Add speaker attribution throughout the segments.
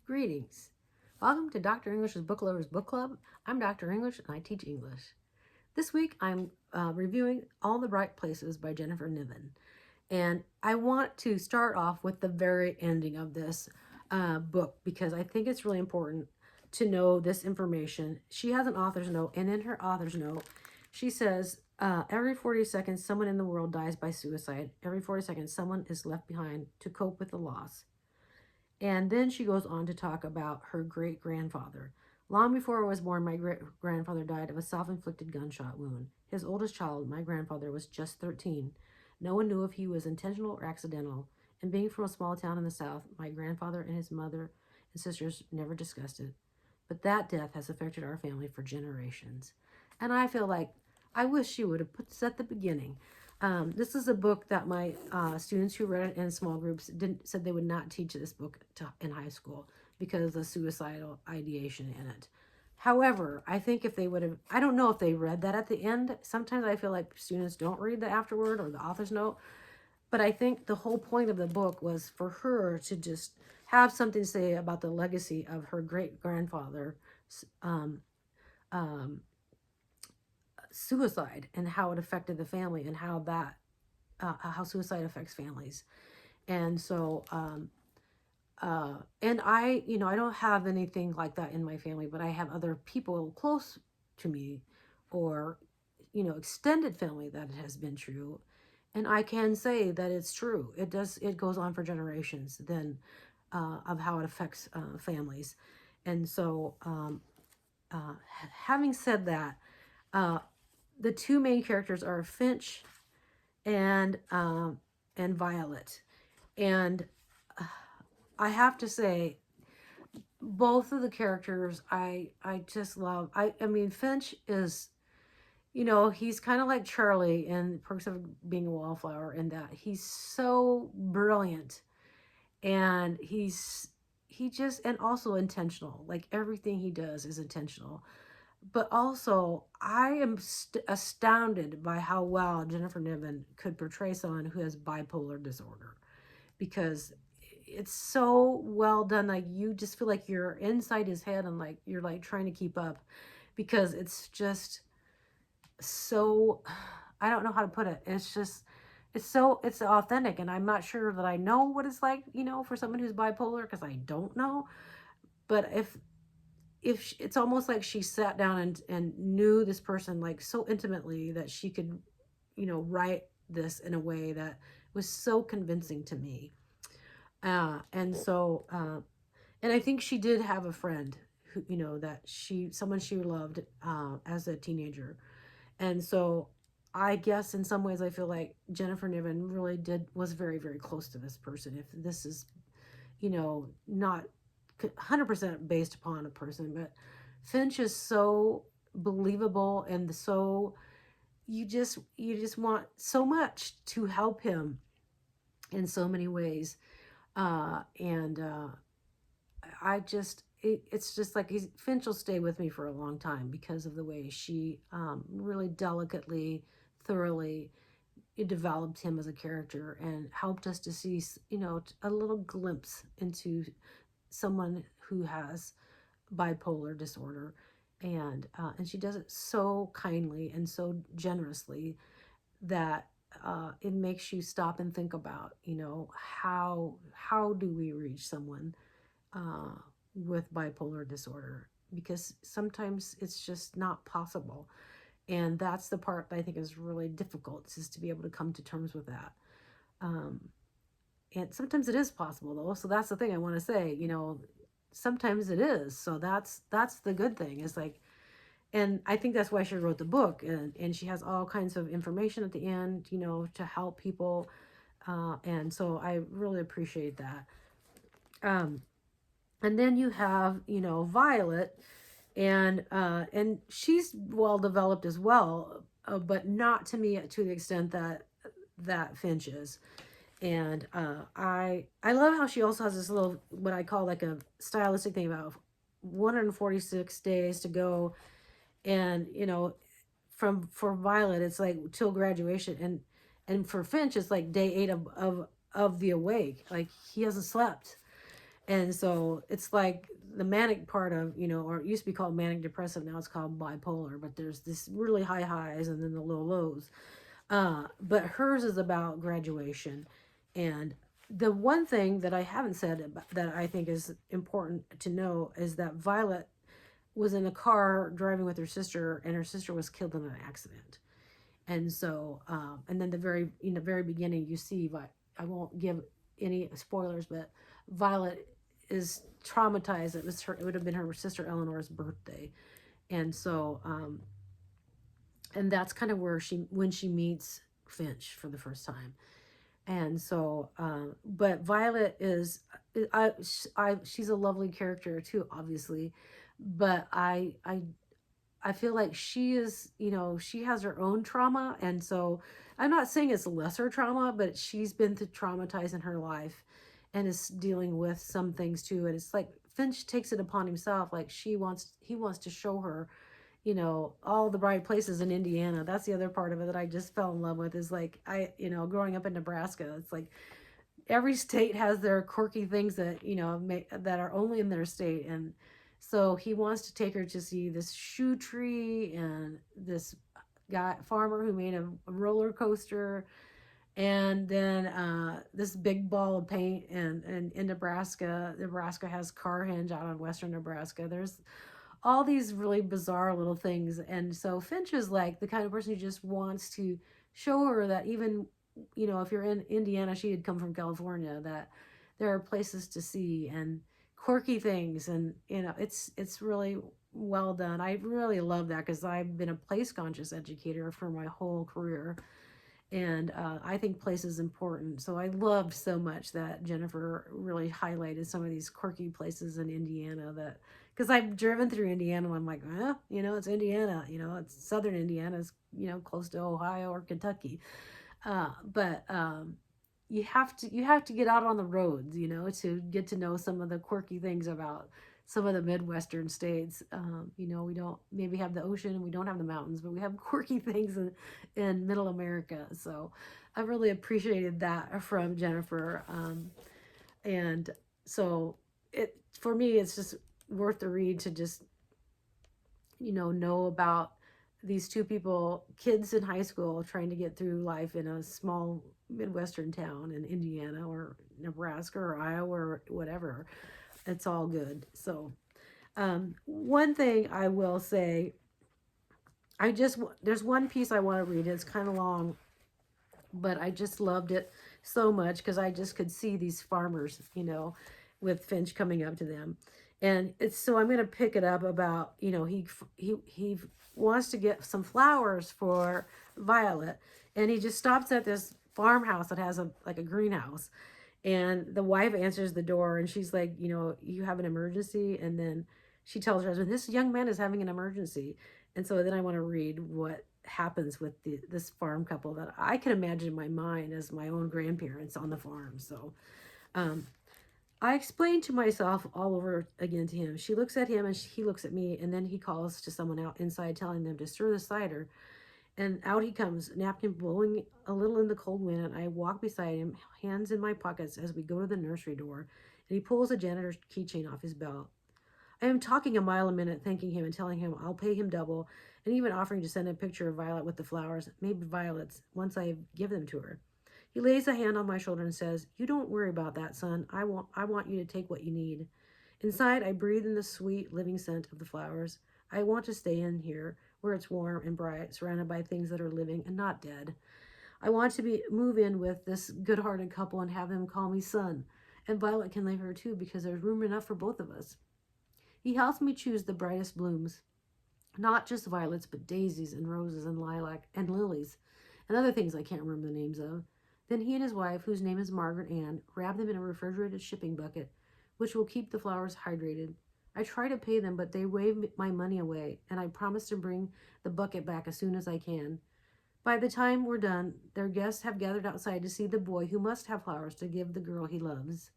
Speaker 1: Greetings. Welcome to Dr. English's Book Lovers Book Club. I'm Dr. English and I teach English. This week I'm reviewing All the Bright Places by Jennifer Niven. And I want to start off with the very ending of this book because I think it's really important to know this information. She has an author's note, and in her author's note, she says, every 40 seconds, someone in the world dies by suicide. Every 40 seconds, someone is left behind to cope with the loss. And then she goes on to talk about her great-grandfather. Long before I was born, my great-grandfather died of a self-inflicted gunshot wound. His oldest child, my grandfather, was just 13. No one knew if he was intentional or accidental. And being from a small town in the South, my grandfather and his mother and sisters never discussed it. But that death has affected our family for generations. And I feel like I wish she would have put this at the beginning. This is a book that my students who read it in small groups said they would not teach this book in high school because of the suicidal ideation in it. However, I think if they would have, I don't know if they read that at the end. Sometimes I feel like students don't read the afterword or the author's note. But I think the whole point of the book was for her to just have something to say about the legacy of her great-grandfather's suicide and how it affected the family and how that how suicide affects families. And so and I don't have anything like that in my family, but I have other people close to me or extended family that it has been true, and I can say that it's true. It goes on for generations then of how it affects families. And so having said that, the two main characters are Finch and Violet. And I have to say, both of the characters I just love. I mean, Finch is, he's kind of like Charlie in Perks of Being a Wallflower in that he's so brilliant, and he just, and also intentional. Like everything he does is intentional. But also, I am astounded by how well Jennifer Niven could portray someone who has bipolar disorder, because it's so well done. Like you just feel like you're inside his head and like you're like trying to keep up, because it's just so, I don't know how to put it. It's authentic, and I'm not sure that I know what it's like, for someone who's bipolar, because I don't know. But if it's almost like she sat down and knew this person like so intimately that she could, write this in a way that was so convincing to me. And so, and I think she did have a friend who, that someone she loved as a teenager. And so I guess in some ways I feel like Jennifer Niven really was very, very close to this person. If this is, not 100% based upon a person, but Finch is so believable, and so you just want so much to help him in so many ways. And it's just like Finch will stay with me for a long time because of the way she really delicately, thoroughly developed him as a character and helped us to see, a little glimpse into someone who has bipolar disorder. And she does it so kindly and so generously that it makes you stop and think about, how do we reach someone with bipolar disorder, because sometimes it's just not possible. And that's the part that I think is really difficult, is to be able to come to terms with that. And sometimes it is possible, though. So that's the thing I want to say, sometimes it is. So that's the good thing, is like, and I think that's why she wrote the book, and she has all kinds of information at the end, to help people. And so I really appreciate that. And then you have, Violet, and she's well developed as well, but not to me to the extent that Finch is. And I love how she also has this little, what I call like a stylistic thing about 146 days to go, and for Violet it's like till graduation, and for Finch it's like day 8 of the awake, like he hasn't slept. And so it's like the manic part of, or it used to be called manic depressive, now it's called bipolar, but there's this really high highs and then the low lows. But hers is about graduation. And the one thing that I haven't said about, that I think is important to know is that Violet was in a car driving with her sister, and her sister was killed in an accident. And so, and then in the very beginning, you see, I won't give any spoilers, but Violet is traumatized. It would have been her sister Eleanor's birthday, and so, and that's kind of where when she meets Finch for the first time. And so, but Violet is, she's a lovely character too, obviously, but I feel like she is, she has her own trauma. And so I'm not saying it's lesser trauma, but she's been traumatized in her life and is dealing with some things too. And it's like Finch takes it upon himself. Like he wants to show her, all the bright places in Indiana. That's the other part of it that I just fell in love with is like, growing up in Nebraska, it's like every state has their quirky things that, that are only in their state. And so he wants to take her to see this shoe tree and this farmer who made a roller coaster, and then this big ball of paint. And in Nebraska has Carhenge out in western Nebraska. There's all these really bizarre little things. And so Finch is like the kind of person who just wants to show her that even, if you're in Indiana, she had come from California, that there are places to see and quirky things. And, it's really well done. I really love that because I've been a place conscious educator for my whole career. And I think place is important. So I loved so much that Jennifer really highlighted some of these quirky places in Indiana, that because I've driven through Indiana and I'm like, it's Indiana, it's southern Indiana, it's, close to Ohio or Kentucky. But you have to get out on the roads, to get to know some of the quirky things about some of the Midwestern states. We don't maybe have the ocean and we don't have the mountains, but we have quirky things in Middle America. So I really appreciated that from Jennifer. And so for me, it's just worth the read to just, know about these two people, kids in high school, trying to get through life in a small Midwestern town in Indiana or Nebraska or Iowa or whatever. It's all good. So, one thing I will say, there's one piece I want to read. It's kind of long, but I just loved it so much because I just could see these farmers, with Finch coming up to them. And it's so I'm going to pick it up about, he wants to get some flowers for Violet, and he just stops at this farmhouse that has a greenhouse. And the wife answers the door and she's like, you have an emergency. And then she tells her husband, this young man is having an emergency. And so then I want to read what happens with this farm couple that I can imagine in my mind as my own grandparents on the farm. So I explained to myself all over again to him. She looks at him and he looks at me, and then he calls to someone out inside telling them to stir the cider. And out he comes, napkin blowing a little in the cold wind, and I walk beside him, hands in my pockets as we go to the nursery door, and he pulls a janitor's keychain off his belt. I am talking a mile a minute, thanking him and telling him I'll pay him double, and even offering to send a picture of Violet with the flowers, maybe violets, once I give them to her. He lays a hand on my shoulder and says, you don't worry about that, son. I want you to take what you need. Inside, I breathe in the sweet, living scent of the flowers. I want to stay in here, where it's warm and bright, surrounded by things that are living and not dead. I want to move in with this good-hearted couple and have them call me son. And Violet can live here too, because there's room enough for both of us. He helps me choose the brightest blooms. Not just violets, but daisies and roses and lilac and lilies and other things I can't remember the names of. Then he and his wife, whose name is Margaret Ann, wrap them in a refrigerated shipping bucket, which will keep the flowers hydrated. I try to pay them, but they wave my money away, and I promise to bring the bucket back as soon as I can. By the time we're done, their guests have gathered outside to see the boy who must have flowers to give the girl he loves.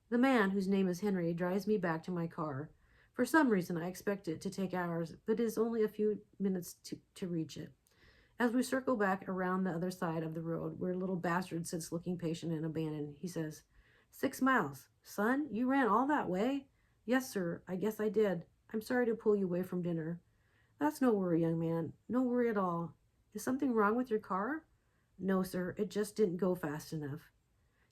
Speaker 1: The man, whose name is Henry, drives me back to my car. For some reason, I expect it to take hours, but it is only a few minutes to reach it. As we circle back around the other side of the road, where little bastard sits looking patient and abandoned, he says, 6 miles. Son, you ran all that way? Yes, sir, I guess I did. I'm sorry to pull you away from dinner. That's no worry, young man. No worry at all. Is something wrong with your car? No, sir, it just didn't go fast enough.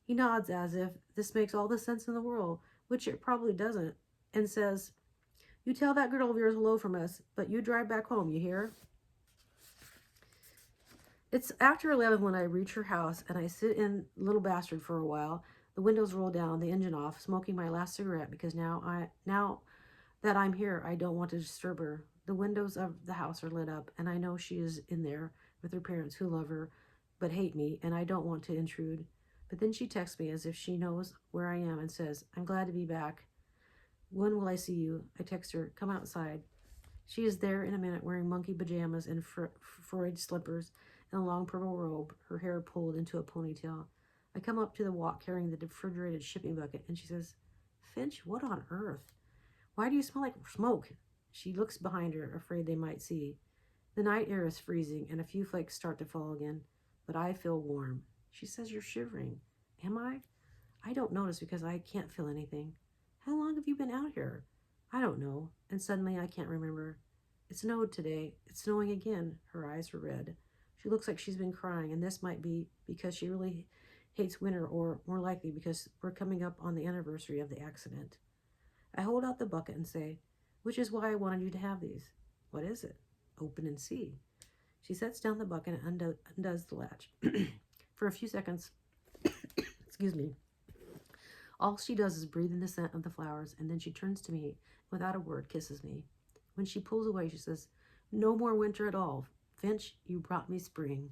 Speaker 1: He nods as if this makes all the sense in the world, which it probably doesn't, and says, you tell that girl of yours hello from us, but you drive back home, you hear? It's after 11 when I reach her house, and I sit in Little Bastard for a while. The windows roll down, the engine off, smoking my last cigarette because now that I'm here, I don't want to disturb her. The windows of the house are lit up, and I know she is in there with her parents who love her but hate me, and I don't want to intrude. But then she texts me as if she knows where I am and says, I'm glad to be back. When will I see you? I text her, come outside. She is there in a minute wearing monkey pajamas and frayed slippers and a long purple robe, her hair pulled into a ponytail. I come up to the walk carrying the refrigerated shipping bucket, and she says, Finch, what on earth? Why do you smell like smoke? She looks behind her, afraid they might see. The night air is freezing, and a few flakes start to fall again, but I feel warm. She says you're shivering. Am I? I don't notice because I can't feel anything. How long have you been out here? I don't know, and suddenly I can't remember. It snowed today. It's snowing again. Her eyes are red. She looks like she's been crying, and this might be because she really hates winter, or more likely because we're coming up on the anniversary of the accident. I hold out the bucket and say, which is why I wanted you to have these. What is it? Open and see. She sets down the bucket and undoes the latch. For a few seconds, excuse me, all she does is breathe in the scent of the flowers, and then she turns to me, without a word, kisses me. When she pulls away, she says, no more winter at all. Finch, you brought me spring.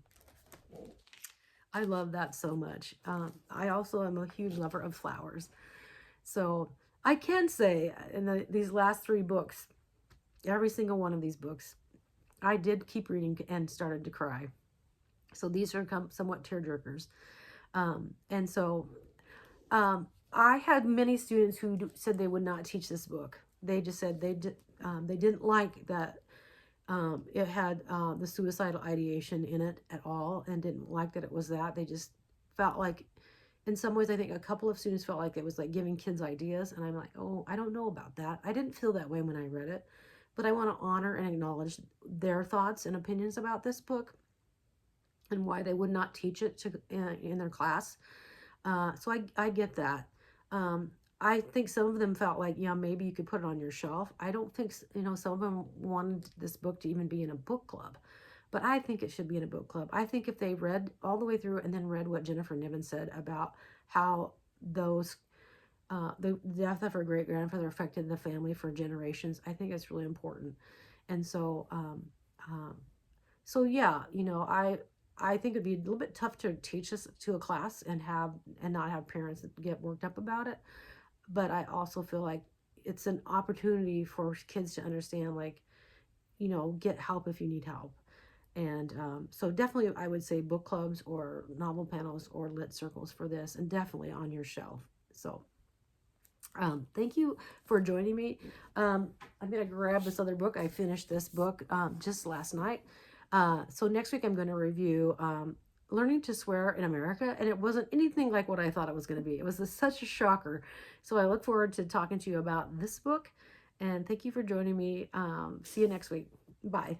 Speaker 1: I love that so much. I also am a huge lover of flowers. So I can say in these last 3 books, every single one of these books, I did keep reading and started to cry. So these are somewhat tearjerkers. And so I had many students who said they would not teach this book. They just said they didn't like that it had the suicidal ideation in it at all, and didn't like that it was that. They just felt like, in some ways, I think a couple of students felt like it was like giving kids ideas, and I'm like, oh, I don't know about that. I didn't feel that way when I read it, but I want to honor and acknowledge their thoughts and opinions about this book and why they would not teach it in their class. So I get that. I think some of them felt like, yeah, maybe you could put it on your shelf. I don't think, some of them wanted this book to even be in a book club, but I think it should be in a book club. I think if they read all the way through and then read what Jennifer Niven said about how the death of her great grandfather affected the family for generations, I think it's really important. And so, yeah, I think it'd be a little bit tough to teach this to a class and not have parents get worked up about it. But I also feel like it's an opportunity for kids to understand, like, get help if you need help. And so definitely I would say book clubs or novel panels or lit circles for this, and definitely on your shelf. So thank you for joining me. I'm going to grab this other book. I finished this book just last night. So next week I'm going to review Learning to Swear in America, and it wasn't anything like what I thought it was going to be. It was such a shocker. So I look forward to talking to you about this book, and thank you for joining me. See you next week. Bye.